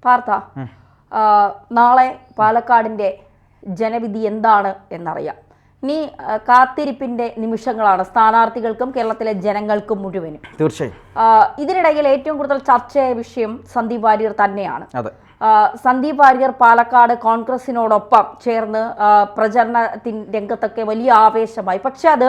പാർത്ഥ, നാളെ പാലക്കാടിന്റെ ജനവിധി എന്താണ് എന്നറിയാം. ഇനി കാത്തിരിപ്പിന്റെ നിമിഷങ്ങളാണ് സ്ഥാനാർത്ഥികൾക്കും കേരളത്തിലെ ജനങ്ങൾക്കും മുഴുവനും. തീർച്ചയായും ഇതിനിടയിൽ ഏറ്റവും കൂടുതൽ ചർച്ചയായ വിഷയം സന്ദീപ് വാര്യർ തന്നെയാണ്. സന്ദീപ് വാര്യർ പാലക്കാട് കോൺഗ്രസിനോടൊപ്പം ചേർന്ന് പ്രചരണത്തിന് രംഗത്തൊക്കെ വലിയ ആവേശമായി. പക്ഷെ അത്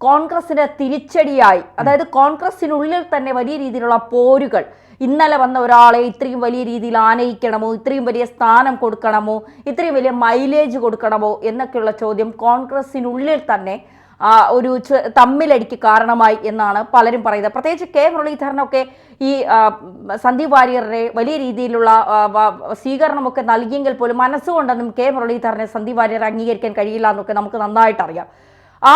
കോൺഗ്രസിന് തിരിച്ചടിയായി. അതായത് കോൺഗ്രസിനുള്ളിൽ തന്നെ വലിയ രീതിയിലുള്ള പോരുകൾ. ഇന്നലെ വന്ന ഒരാളെ ഇത്രയും വലിയ രീതിയിൽ ആനയിക്കണമോ, ഇത്രയും വലിയ സ്ഥാനം കൊടുക്കണമോ, ഇത്രയും വലിയ മൈലേജ് കൊടുക്കണമോ എന്നൊക്കെയുള്ള ചോദ്യം കോൺഗ്രസിനുള്ളിൽ തന്നെ ഒരു തമ്മിലടിക്ക് കാരണമായി എന്നാണ് പലരും പറയുന്നത്. പ്രത്യേകിച്ച് കെ മുരളീധരനൊക്കെ ഈ സന്ദീപ് വാര്യരുടെ വലിയ രീതിയിലുള്ള സ്വീകരണമൊക്കെ നൽകിയെങ്കിൽ പോലും മനസ്സുകൊണ്ടൊന്നും കെ മുരളീധരനെ സന്ദീപ് വാര്യരെ അംഗീകരിക്കാൻ കഴിയില്ല എന്നൊക്കെ നമുക്ക് നന്നായിട്ട് അറിയാം.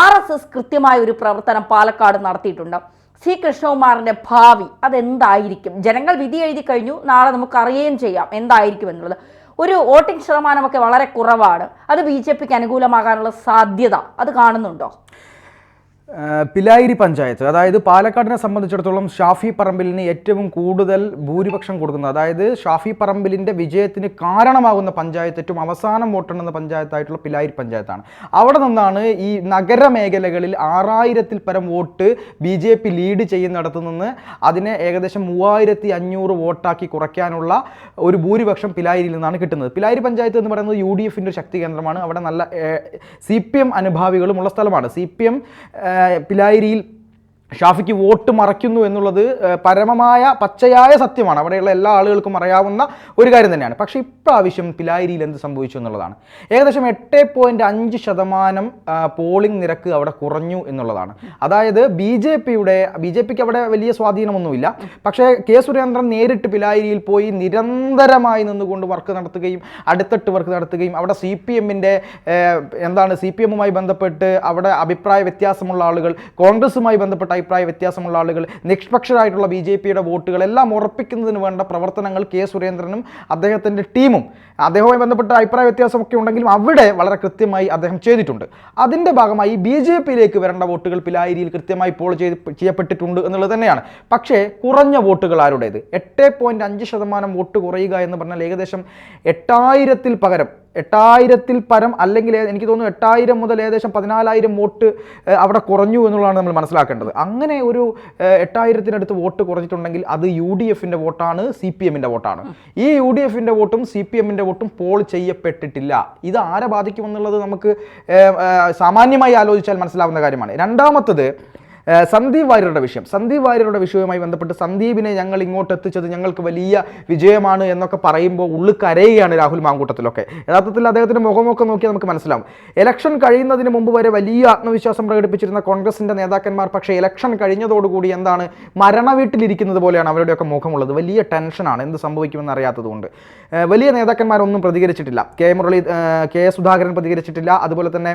RSS കൃത്യമായ ഒരു പ്രവർത്തനം പാലക്കാട് നടത്തിയിട്ടുണ്ട്. സി കൃഷ്ണകുമാറിന്റെ ഭാവി അതെന്തായിരിക്കും? ജനങ്ങൾ വിധി എഴുതി കഴിഞ്ഞു, നാളെ നമുക്ക് അറിയുകയും ചെയ്യാം എന്തായിരിക്കും എന്നുള്ളത്. ഒരു വോട്ടിംഗ് ശതമാനമൊക്കെ വളരെ കുറവാണ്. അത് BJPക്ക് അനുകൂലമാകാനുള്ള സാധ്യത അത് കാണുന്നുണ്ടോ? പിലായിരി പഞ്ചായത്ത്, അതായത് പാലക്കാടിനെ സംബന്ധിച്ചിടത്തോളം ഷാഫി പറമ്പിലിന് ഏറ്റവും കൂടുതൽ ഭൂരിപക്ഷം കൊടുക്കുന്നത്, അതായത് ഷാഫി പറമ്പിലിൻ്റെ വിജയത്തിന് കാരണമാകുന്ന പഞ്ചായത്ത്, ഏറ്റവും അവസാനം വോട്ടെണ്ണുന്ന പഞ്ചായത്തായിട്ടുള്ള പിലായിരി പഞ്ചായത്താണ്. അവിടെ നിന്നാണ് ഈ നഗരമേഖലകളിൽ 6000-ൽ പരം വോട്ട് BJP ലീഡ് ചെയ്യുന്നിടത്തു നിന്ന് അതിനെ ഏകദേശം 3500 വോട്ടാക്കി കുറയ്ക്കാനുള്ള ഒരു ഭൂരിപക്ഷം പിലായിരിയിൽ നിന്നാണ് കിട്ടുന്നത്. പിലായിരി പഞ്ചായത്ത് എന്ന് പറയുന്നത് UDFിൻ്റെ ഒരു ശക്തി കേന്ദ്രമാണ്. അവിടെ നല്ല CPM അനുഭാവികളുമുള്ള സ്ഥലമാണ്. CPM പിലായിരിയിൽ ഷാഫിക്ക് വോട്ട് മറയ്ക്കുന്നു എന്നുള്ളത് പരമമായ പച്ചയായ സത്യമാണ്. അവിടെയുള്ള എല്ലാ ആളുകൾക്കും അറിയാവുന്ന ഒരു കാര്യം തന്നെയാണ്. പക്ഷേ ഇപ്രാവശ്യം പിലായിരിയിൽ എന്ത് സംഭവിച്ചു എന്നുള്ളതാണ്. ഏകദേശം 8.5% പോളിംഗ് നിരക്ക് അവിടെ കുറഞ്ഞു എന്നുള്ളതാണ്. അതായത് BJPക്ക് അവിടെ വലിയ സ്വാധീനമൊന്നുമില്ല. പക്ഷേ കെ സുരേന്ദ്രൻ നേരിട്ട് പിലായിരിയിൽ പോയി നിരന്തരമായി നിന്നുകൊണ്ട് വർക്ക് നടത്തുകയും അടുത്തിട്ട് വർക്ക് നടത്തുകയും അവിടെ CPMുമായി ബന്ധപ്പെട്ട് അവിടെ അഭിപ്രായ വ്യത്യാസമുള്ള ആളുകൾ, കോൺഗ്രസുമായി ബന്ധപ്പെട്ട അഭിപ്രായ വ്യത്യാസമുള്ള ആളുകൾ, നിഷ്പക്ഷരായിട്ടുള്ള BJPയുടെ വോട്ടുകൾ എല്ലാം ഉറപ്പിക്കുന്നതിന് വേണ്ട പ്രവർത്തനങ്ങൾ കെ സുരേന്ദ്രനും അദ്ദേഹത്തിൻ്റെ ടീമും, അദ്ദേഹവുമായി ബന്ധപ്പെട്ട അഭിപ്രായ വ്യത്യാസമൊക്കെ ഉണ്ടെങ്കിലും അവിടെ വളരെ കൃത്യമായി അദ്ദേഹം ചെയ്തിട്ടുണ്ട്. അതിൻ്റെ ഭാഗമായി BJPയിലേക്ക് വരേണ്ട വോട്ടുകൾ പിലായിരിയിൽ കൃത്യമായി പോൾ ചെയ്യപ്പെട്ടിട്ടുണ്ട് എന്നുള്ളത് തന്നെയാണ്. പക്ഷേ കുറഞ്ഞ വോട്ടുകൾ ആരുടേത്? 8.5% വോട്ട് കുറയുക എന്ന് പറഞ്ഞാൽ ഏകദേശം 8000-ൽ പരം അല്ലെങ്കിൽ എനിക്ക് തോന്നുന്നു 8000 മുതൽ ഏകദേശം 14000 വോട്ട് അവിടെ കുറഞ്ഞു എന്നുള്ളതാണ് നമ്മൾ മനസ്സിലാക്കേണ്ടത്. അങ്ങനെ ഒരു 8000-നടുത്ത് വോട്ട് കുറഞ്ഞിട്ടുണ്ടെങ്കിൽ അത് UDFിൻ്റെ വോട്ടാണ്, CPMൻ്റെ വോട്ടാണ്. ഈ UDFിൻ്റെ വോട്ടും CPMൻ്റെ വോട്ടും പോൾ ചെയ്യപ്പെട്ടിട്ടില്ല. ഇത് ആരെ ബാധിക്കുമെന്നുള്ളത് നമുക്ക് സാമാന്യമായി ആലോചിച്ചാൽ മനസ്സിലാവുന്ന കാര്യമാണ്. രണ്ടാമത്തത് സന്ദീപ് വാര്യരുടെ വിഷയവുമായി ബന്ധപ്പെട്ട് സന്ദീപിനെ ഞങ്ങൾ ഇങ്ങോട്ട് എത്തിച്ചത് ഞങ്ങൾക്ക് വലിയ വിജയമാണ് എന്നൊക്കെ പറയുമ്പോൾ ഉള്ളു കരയുകയാണ് രാഹുൽ മാങ്കൂട്ടത്തിലൊക്കെ. യഥാർത്ഥത്തിൽ അദ്ദേഹത്തിൻ്റെ മുഖമൊക്കെ നോക്കിയാൽ നമുക്ക് മനസ്സിലാവും. ഇലക്ഷൻ കഴിയുന്നതിന് മുമ്പ് വരെ വലിയ ആത്മവിശ്വാസം പ്രകടിപ്പിച്ചിരുന്ന കോൺഗ്രസിൻ്റെ നേതാക്കന്മാർ പക്ഷേ ഇലക്ഷൻ കഴിഞ്ഞതോടുകൂടി എന്താണ്, മരണവീട്ടിലിരിക്കുന്നത് പോലെയാണ് അവരുടെയൊക്കെ മുഖമുള്ളത്. വലിയ ടെൻഷനാണ്, എന്ത് സംഭവിക്കുമെന്ന് അറിയാത്തതുകൊണ്ട്. വലിയ നേതാക്കന്മാരൊന്നും പ്രതികരിച്ചിട്ടില്ല. കെ സുധാകരൻ പ്രതികരിച്ചിട്ടില്ല. അതുപോലെ തന്നെ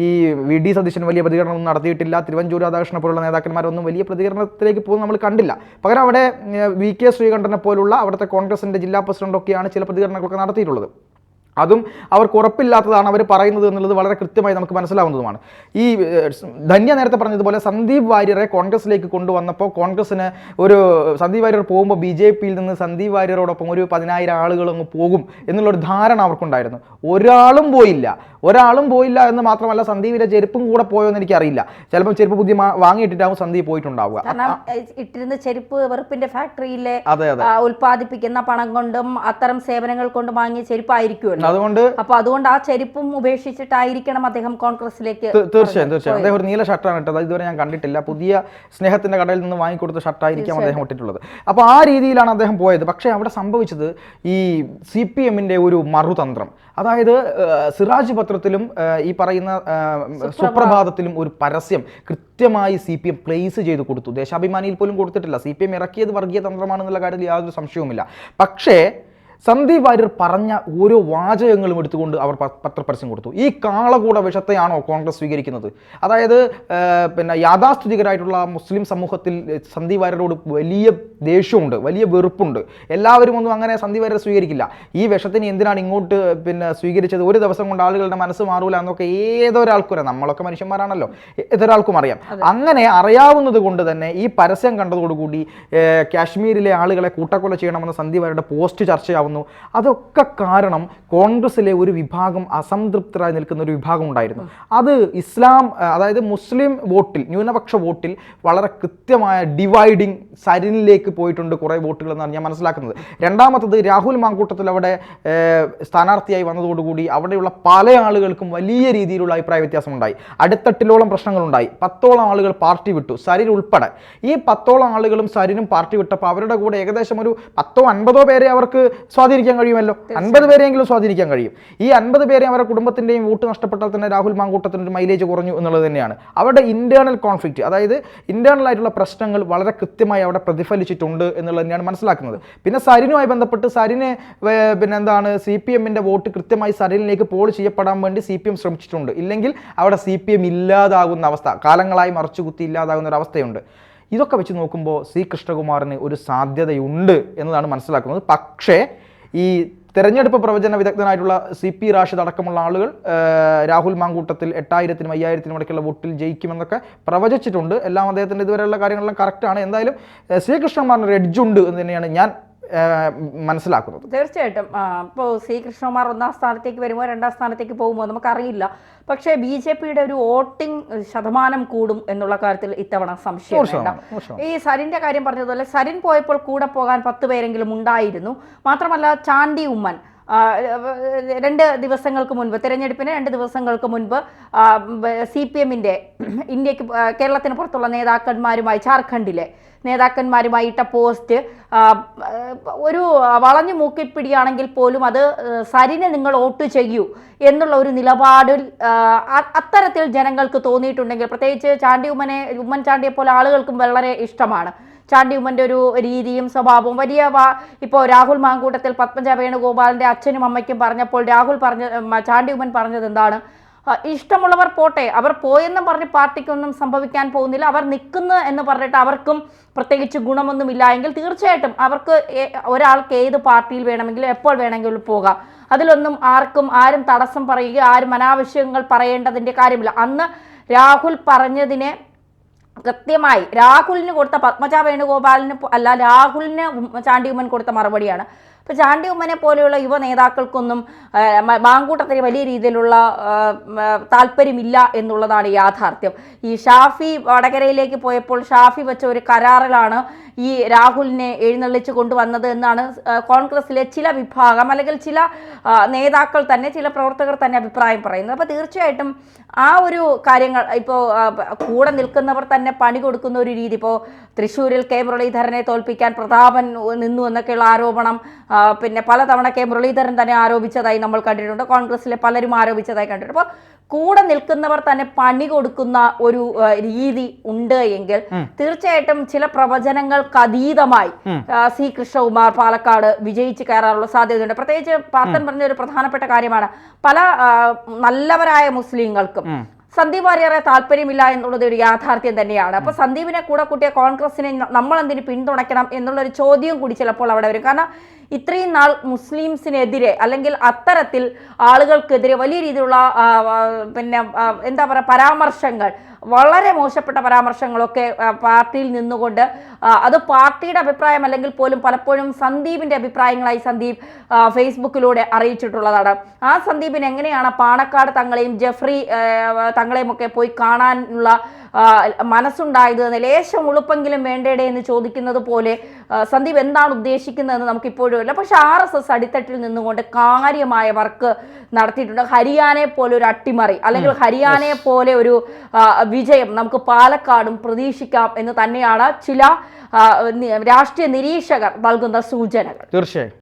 ഈ VD സതീശൻ വലിയ പ്രതികരണമൊന്നും നടത്തിയിട്ടില്ല. തിരുവഞ്ചൂർ രാധാകൃഷ്ണനെ പോലുള്ള നേതാക്കന്മാരൊന്നും വലിയ പ്രതികരണത്തിലേക്ക് പോകുന്ന നമ്മൾ കണ്ടില്ല. പകരം അവിടെ VK ശ്രീകണ്ഠനെ പോലുള്ള അവിടുത്തെ കോൺഗ്രസിൻ്റെ ജില്ലാ പ്രസിഡന്റൊക്കെയാണ് ചില പ്രതികരണങ്ങളൊക്കെ നടത്തിയിട്ടുള്ളത്. അതും അവർക്ക് ഉറപ്പില്ലാത്തതാണ് അവർ പറയുന്നത് എന്നുള്ളത് വളരെ കൃത്യമായി നമുക്ക് മനസ്സിലാവുന്നതുമാണ്. ഈ ധന്യ നേരത്തെ പറഞ്ഞതുപോലെ സന്ദീപ് വാര്യരെ കോൺഗ്രസിലേക്ക് കൊണ്ടുവന്നപ്പോൾ കോൺഗ്രസിന് സന്ദീപ് വാര്യർ പോകുമ്പോൾ BJPയിൽ നിന്ന് സന്ദീപ് വാര്യരോടൊപ്പം ഒരു 10000 ആളുകൾ അങ്ങ് പോകും എന്നുള്ളൊരു ധാരണ അവർക്കുണ്ടായിരുന്നു. ഒരാളും പോയില്ല എന്ന് മാത്രമല്ല, സന്ദീപിന്റെ ചെരുപ്പും കൂടെ പോയോ എന്ന് എനിക്കറിയില്ല. ചിലപ്പോൾ ചെരുപ്പ് പുതിയ വാങ്ങിയിട്ടിട്ടാവും സന്ദീപ് പോയിട്ടുണ്ടാവുക. ഇട്ടിരുന്ന ചെരുപ്പ് വെറുപ്പിന്റെ ഫാക്ടറിയിലെ ഉൽപ്പാദിപ്പിക്കുന്ന പണം കൊണ്ടും അത്തരം സേവനങ്ങൾ കൊണ്ടും വാങ്ങിയ ചെരുപ്പായിരിക്കുമല്ലോ. അതുകൊണ്ട് ആ ചെരുപ്പും ഉപേക്ഷിച്ചിട്ടായിരിക്കണം അദ്ദേഹം കോൺഗ്രസിലേക്ക്. തീർച്ചയായും അദ്ദേഹം ഒരു നീല ഷർട്ടാണ് ഇട്ടത്. ഇതുവരെ ഞാൻ കണ്ടിട്ടില്ല. പുതിയ സ്നേഹത്തിന്റെ കടയിൽ നിന്ന് വാങ്ങിക്കൊടുത്ത ഷർട്ടായിരിക്കാം അദ്ദേഹം ഇട്ടിട്ടുള്ളത്. അപ്പോൾ ആ രീതിയിലാണ് അദ്ദേഹം പോയത്. പക്ഷേ അവിടെ സംഭവിച്ചത് ഈ CPMന്റെ ഒരു മറുതന്ത്രം. അതായത് സിറാജ് പത്രത്തിലും ഈ പറയുന്ന സുപ്രഭാതത്തിലും ഒരു പരസ്യം കൃത്യമായി CPM പ്ലേസ് ചെയ്ത് കൊടുത്തു. ദേശാഭിമാനിയിൽ പോലും കൊടുത്തിട്ടില്ല. CPM ഇറക്കിയത് വർഗീയ തന്ത്രമാണെന്നുള്ള കാര്യത്തിൽ യാതൊരു സംശയവുമില്ല. പക്ഷേ സന്ദീപ് വാര്യർ പറഞ്ഞ ഓരോ വാചകങ്ങളും എടുത്തുകൊണ്ട് അവർ പത്രപരസ്യം കൊടുത്തു. ഈ കാളകൂട വിഷത്തെയാണോ കോൺഗ്രസ് സ്വീകരിക്കുന്നത്? അതായത് യാഥാസ്ഥിതികരായിട്ടുള്ള മുസ്ലിം സമൂഹത്തിൽ സന്ദീപ് വാര്യരോട് വലിയ ദേഷ്യമുണ്ട്, വലിയ വെറുപ്പുണ്ട്. എല്ലാവരും ഒന്നും അങ്ങനെ സന്ദീപ് വാര്യരെ സ്വീകരിക്കില്ല. ഈ വിഷത്തിന് എന്തിനാണ് ഇങ്ങോട്ട് സ്വീകരിച്ചത്, ഒരു ദിവസം കൊണ്ട് ആളുകളുടെ മനസ്സ് മാറൂല എന്നൊക്കെ ഏതൊരാൾക്കും അറിയാം. നമ്മളൊക്കെ മനുഷ്യന്മാരാണല്ലോ, ഏതൊരാൾക്കും അറിയാം. അങ്ങനെ അറിയാവുന്നത് കൊണ്ട് തന്നെ ഈ പരസ്യം കണ്ടതോടുകൂടി കാശ്മീരിലെ ആളുകളെ കൂട്ടക്കൊല ചെയ്യണമെന്ന് സന്ദീപ് വാര്യരുടെ പോസ്റ്റ് ചർച്ചയാവുന്നു. വന്നു. അതൊക്കെ കാരണം കോൺഗ്രസിലെ ഒരു വിഭാഗം അസംതൃപ്തരായി നിൽക്കുന്ന ഒരു വിഭാഗം ഉണ്ടായിരുന്നു. അത് ഇസ്ലാം, അതായത് മുസ്ലിം വോട്ടിൽ, ന്യൂനപക്ഷ വോട്ടിൽ വളരെ കൃത്യമായ ഡിവൈഡിങ് സരിനിലേക്ക് പോയിട്ടുണ്ട് കുറേ വോട്ടുകൾ എന്നാണ് ഞാൻ മനസ്സിലാക്കുന്നത്. രണ്ടാമത്തത്, രാഹുൽ മാങ്കൂട്ടത്തിൽ അവിടെ സ്ഥാനാർത്ഥിയായി വന്നതോടുകൂടി അവിടെയുള്ള പല ആളുകൾക്കും വലിയ രീതിയിലുള്ള അഭിപ്രായ വ്യത്യാസമുണ്ടായി. അടിത്തട്ടിലോളം പ്രശ്നങ്ങളുണ്ടായി. 10ഓളം ആളുകൾ പാർട്ടി വിട്ടു, സരിൻ ഉൾപ്പെടെ. ഈ 10ഓളം ആളുകളും സരിനും പാർട്ടി വിട്ടപ്പോൾ അവരുടെ കൂടെ ഏകദേശം ഒരു 10-50 പേരെ അവർക്ക് സ്വാധീനിക്കാൻ കഴിയുമല്ലോ. 50 പേരെയെങ്കിലും സ്വാധീനിക്കാൻ കഴിയും. ഈ 50 പേരെ അവരുടെ കുടുംബത്തിൻ്റെയും വോട്ട് നഷ്ടപ്പെട്ടാൽ തന്നെ രാഹുൽ മാങ്കൂട്ടത്തിന് ഒരു മൈലേജ് കുറഞ്ഞു എന്നുള്ളത് തന്നെയാണ്. അവരുടെ ഇന്റേണൽ കോൺഫ്ലിക്റ്റ്, അതായത് ഇന്റേണൽ ആയിട്ടുള്ള പ്രശ്നങ്ങൾ വളരെ കൃത്യമായി അവിടെ പ്രതിഫലിച്ചിട്ടുണ്ട് എന്നുള്ളത് തന്നെയാണ് മനസ്സിലാക്കുന്നത്. പിന്നെ സരിനുമായി ബന്ധപ്പെട്ട് സരിന് പിന്നെന്താണ് CPM-ന്റെ വോട്ട് കൃത്യമായി സരിനിലേക്ക് പോൾ ചെയ്യപ്പെടാൻ വേണ്ടി CPM ശ്രമിച്ചിട്ടുണ്ട്. ഇല്ലെങ്കിൽ അവിടെ CPM ഇല്ലാതാകുന്ന അവസ്ഥ, കാലങ്ങളായി മറച്ചുകുത്തി ഇല്ലാതാകുന്ന ഒരു അവസ്ഥയുണ്ട്. ഇതൊക്കെ വെച്ച് നോക്കുമ്പോൾ കൃഷ്ണകുമാറിന് ഒരു സാധ്യതയുണ്ട് എന്നതാണ് മനസ്സിലാക്കുന്നത്. പക്ഷേ ഈ തെരഞ്ഞെടുപ്പ് പ്രവചന വിദഗ്ധനായിട്ടുള്ള CP റാഷിദ് അടക്കമുള്ള ആളുകൾ രാഹുൽ മാങ്കൂട്ടത്തിൽ 8000-നും 5000-നും ഇടയ്ക്കുള്ള വോട്ടിൽ ജയിക്കുമെന്നൊക്കെ പ്രവചിച്ചിട്ടുണ്ട്. എല്ലാം അദ്ദേഹത്തിൻ്റെ ഇതുവരെയുള്ള കാര്യങ്ങളെല്ലാം കറക്റ്റാണ്. എന്തായാലും കൃഷ്ണകുമാറിന് ഒരു എഡ്ജുണ്ട് എന്ന് തന്നെയാണ് ഞാൻ മനസ്സിലാക്കുന്നത്. തീർച്ചയായിട്ടും ഇപ്പോൾ കൃഷ്ണകുമാർ 1ാം സ്ഥാനത്തേക്ക് വരുമോ 2ാം സ്ഥാനത്തേക്ക് പോകുമോ നമുക്കറിയില്ല. പക്ഷേ BJPയുടെ ഒരു വോട്ടിംഗ് ശതമാനം കൂടും എന്നുള്ള കാര്യത്തിൽ ഇത്തവണ സംശയമില്ല. ഈ സരിന്റെ കാര്യം പറഞ്ഞതുപോലെ സരിൻ പോയപ്പോൾ കൂടെ പോകാൻ 10 പേരെങ്കിലും ഉണ്ടായിരുന്നു. മാത്രമല്ല ചാണ്ടി ഉമ്മൻ 2 ദിവസങ്ങൾക്ക് മുൻപ്, തെരഞ്ഞെടുപ്പിന് 2 ദിവസങ്ങൾക്ക് മുൻപ് CPM-ന്റെ ഇന്ത്യക്ക് കേരളത്തിന് പുറത്തുള്ള നേതാക്കന്മാരുമായി, ജാർഖണ്ഡിലെ നേതാക്കന്മാരുമായി ഇട്ട പോസ്റ്റ് ഒരു വളഞ്ഞു മൂക്കിപ്പിടിയാണെങ്കിൽ പോലും അത് സരിനെ നിങ്ങൾ വോട്ട് ചെയ്യൂ എന്നുള്ള ഒരു നിലപാടിൽ അത്തരത്തിൽ ജനങ്ങൾക്ക് തോന്നിയിട്ടുണ്ടെങ്കിൽ, പ്രത്യേകിച്ച് ഉമ്മൻചാണ്ടിയെ പോലെ ആളുകൾക്കും വളരെ ഇഷ്ടമാണ് ചാണ്ടി ഉമ്മൻ്റെ ഒരു രീതിയും സ്വഭാവവും. ഇപ്പോൾ രാഹുൽ മാങ്കൂട്ടത്തിൽ പത്മജ വേണുഗോപാലിൻ്റെ അച്ഛനും അമ്മയ്ക്കും പറഞ്ഞപ്പോൾ ചാണ്ടി ഉമ്മൻ പറഞ്ഞത് എന്താണ്? ഇഷ്ടമുള്ളവർ പോട്ടെ, അവർ പോയെന്നും പറഞ്ഞ് പാർട്ടിക്കൊന്നും സംഭവിക്കാൻ പോകുന്നില്ല, അവർ നിൽക്കുന്നു എന്ന് പറഞ്ഞിട്ട് അവർക്കും പ്രത്യേകിച്ച് ഗുണമൊന്നുമില്ല എങ്കിൽ തീർച്ചയായിട്ടും അവർക്ക് ഒരാൾക്ക് ഏത് പാർട്ടിയിൽ വേണമെങ്കിലും എപ്പോൾ വേണമെങ്കിലും പോകാം. അതിലൊന്നും ആരും തടസ്സം പറയുക, ആരും അനാവശ്യങ്ങൾ പറയേണ്ടതിൻ്റെ കാര്യമില്ല. അന്ന് രാഹുൽ പറഞ്ഞതിനെ കൃത്യമായി രാഹുലിന് കൊടുത്ത, പത്മജ വേണുഗോപാലിന് അല്ല, രാഹുലിന് ചാണ്ടി ഉമ്മൻ കൊടുത്ത മറുപടിയാണ്. ഇപ്പോൾ ചാണ്ടി ഉമ്മനെ പോലെയുള്ള യുവ നേതാക്കൾക്കൊന്നും മാങ്കൂട്ടത്തിന് വലിയ രീതിയിലുള്ള താല്പര്യമില്ല എന്നുള്ളതാണ് യാഥാർത്ഥ്യം. ഈ ഷാഫി വടകരയിലേക്ക് പോയപ്പോൾ ഷാഫി വെച്ച ഒരു കരാറിലാണ് ഈ രാഹുലിനെ എഴുന്നള്ളിച്ച് കൊണ്ടുവന്നത് എന്നാണ് കോൺഗ്രസിലെ ചില വിഭാഗം, അല്ലെങ്കിൽ ചില നേതാക്കൾ തന്നെ, ചില പ്രവർത്തകർ തന്നെ അഭിപ്രായം പറയുന്നത്. അപ്പോൾ തീർച്ചയായിട്ടും ആ ഒരു കാര്യങ്ങൾ ഇപ്പോൾ കൂടെ നിൽക്കുന്നവർ തന്നെ പണി കൊടുക്കുന്ന ഒരു രീതി, ഇപ്പോൾ തൃശ്ശൂരിൽ കെ മുരളീധരനെ തോൽപ്പിക്കാൻ പ്രതാപൻ നിന്നു എന്നൊക്കെയുള്ള ആരോപണം പിന്നെ പലതവണ കെ മുരളീധരൻ തന്നെ ആരോപിച്ചതായി നമ്മൾ കണ്ടിട്ടുണ്ട്, കോൺഗ്രസിലെ പലരും ആരോപിച്ചതായി കണ്ടിട്ടുണ്ട്. അപ്പോൾ കൂടെ നിൽക്കുന്നവർ തന്നെ പണി കൊടുക്കുന്ന ഒരു രീതി ഉണ്ട് എങ്കിൽ തീർച്ചയായിട്ടും ചില പ്രവചനങ്ങൾക്ക് അതീതമായി കൃഷ്ണകുമാർ പാലക്കാട് വിജയിച്ച് കയറാനുള്ള സാധ്യതയുണ്ട്. പ്രത്യേകിച്ച് പാർത്തൻ പറഞ്ഞ ഒരു പ്രധാനപ്പെട്ട കാര്യമാണ്, പല നല്ലവരായ മുസ്ലിങ്ങൾക്കും സന്ദീപ് വാര്യരെ താല്പര്യമില്ല എന്നുള്ളത് ഒരു യാഥാർത്ഥ്യം തന്നെയാണ്. അപ്പോൾ സന്ദീപിനെ കൂടെ കൂട്ടിയ കോൺഗ്രസിനെ നമ്മൾ എന്തിന് പിന്തുണയ്ക്കണം എന്നുള്ളൊരു ചോദ്യം കൂടി ചിലപ്പോൾ അവിടെ വരും. കാരണം ഇത്രയും നാൾ മുസ്ലിംസിനെതിരെ, അല്ലെങ്കിൽ അത്തരത്തിൽ ആളുകൾക്കെതിരെ വലിയ രീതിയിലുള്ള എന്താ പറയുക പരാമർശങ്ങൾ, വളരെ മോശപ്പെട്ട പരാമർശങ്ങളൊക്കെ പാർട്ടിയിൽ നിന്നുകൊണ്ട്, അത് പാർട്ടിയുടെ അഭിപ്രായം അല്ലെങ്കിൽ പോലും പലപ്പോഴും സന്ദീപിൻ്റെ അഭിപ്രായങ്ങളായി സന്ദീപ് ഫേസ്ബുക്കിലൂടെ അറിയിച്ചിട്ടുള്ളതാണ്. ആ സന്ദീപിന് എങ്ങനെയാണ് പാണക്കാട് തങ്ങളെയും ജെഫ്രി തങ്ങളെയും ഒക്കെ പോയി കാണാനുള്ള മനസ്സുണ്ടായത് എന്ന്, ലേശം ഉളുപ്പെങ്കിലും വേണ്ടേടെ എന്ന് ചോദിക്കുന്നത് പോലെ സന്ദീപ് എന്താണ് ഉദ്ദേശിക്കുന്നതെന്ന് നമുക്കിപ്പോഴും ഇല്ല. പക്ഷെ RSS അടിത്തട്ടിൽ നിന്നുകൊണ്ട് കാര്യമായ വർക്ക് നടത്തിയിട്ടുണ്ട്. ഹരിയാനയെ പോലെ ഒരു അട്ടിമറി, അല്ലെങ്കിൽ ഹരിയാനയെ പോലെ ഒരു വിജയം നമുക്ക് പാലക്കാടും പ്രതീക്ഷിക്കാം എന്ന് തന്നെയാണ് ചില രാഷ്ട്രീയ നിരീക്ഷകർ നൽകുന്ന സൂചനകൾ. തീർച്ചയായും.